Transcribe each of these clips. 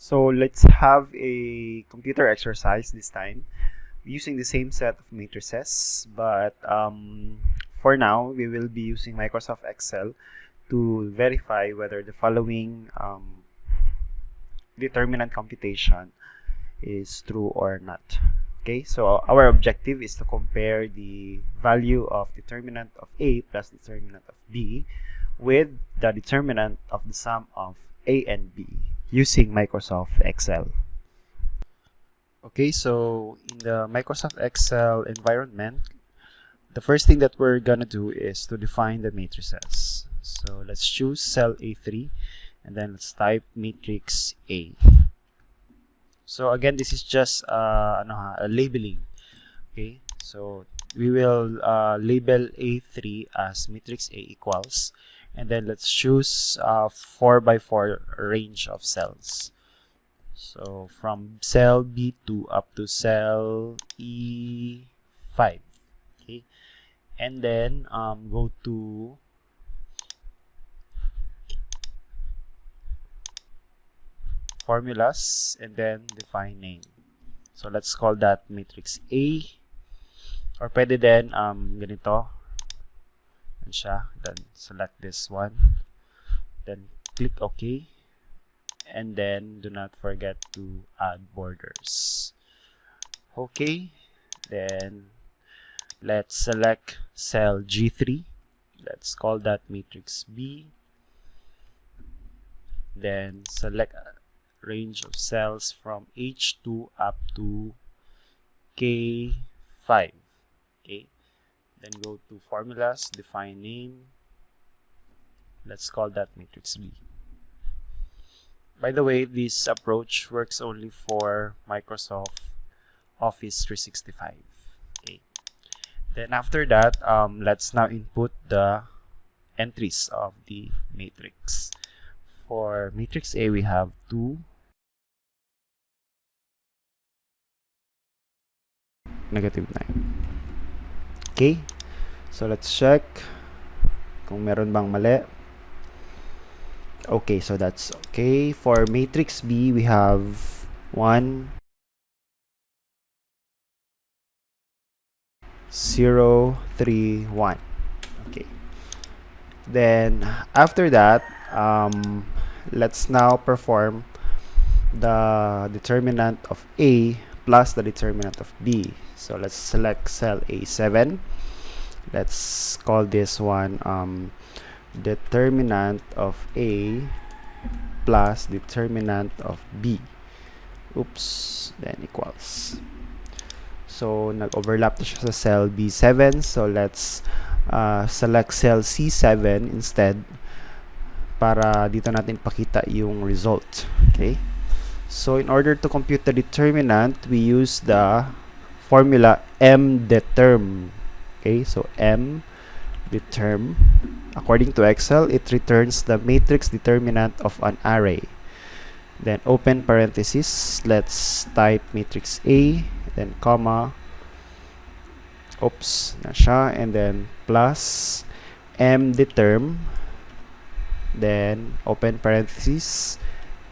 So let's have a computer exercise this time using the same set of matrices, but for now we will be using Microsoft Excel to verify whether the following determinant computation is true or not. Okay, so our objective is to compare the value of determinant of A plus determinant of B with the determinant of the sum of A and B using Microsoft Excel. Okay, so in the Microsoft Excel environment, the first thing that we're gonna do is to define the matrices. So let's choose cell A3 and then let's type matrix A. So again, this is just a labeling. Okay, so we will label A3 as matrix A equals, and then let's choose 4x4 range of cells. So from cell B2 up to cell E5. Okay, and then go to formulas and then define name. So let's call that matrix A, or pwede din ganito. Yan siya. Then select this one. Then click OK. And then do not forget to add borders. Okay. Then let's select cell G3. Let's call that matrix B. Then select range of cells from H2 up to K5. Okay. Then go to formulas, define name. Let's call that matrix B. By the way, this approach works only for Microsoft Office 365. Okay. Then after that, let's now input the entries of the matrix. For matrix A, we have 2, -9. Okay, so let's check kung meron bang mali. Okay, so that's okay. For matrix B, we have 1, 0, 3, 1. Okay. Then after that, let's now perform the determinant of A plus the determinant of B. So let's select cell A7. Let's call this one determinant of A plus determinant of B. Oops, then equals. So nag-overlap na siya sa cell B7. So let's select cell C7 instead para dito natin pakita yung result. Okay. So in order to compute the determinant, we use the formula mdeterm. Okay, so mdeterm. According to Excel, it returns the matrix determinant of an array. Then open parenthesis, let's type matrix A, then comma, oops, na siya, and then plus mdeterm, then open parenthesis,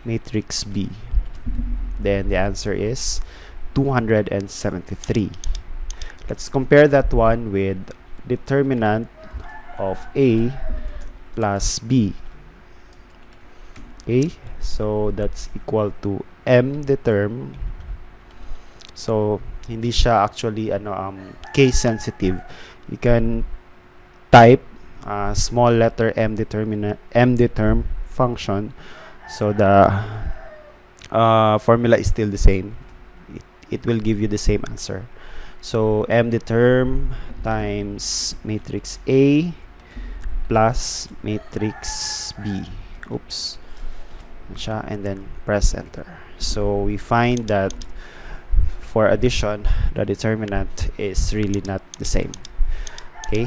matrix B. Then the answer is 273. Let's compare that one with determinant of A plus B. Okay, so that's equal to mdeterm. So hindi siya actually case sensitive. You can type small letter mdeterm function, so the formula is still the same. It will give you the same answer. So mdeterm times matrix A plus matrix B. Oops. And then press enter. So we find that for addition, the determinant is really not the same. Okay.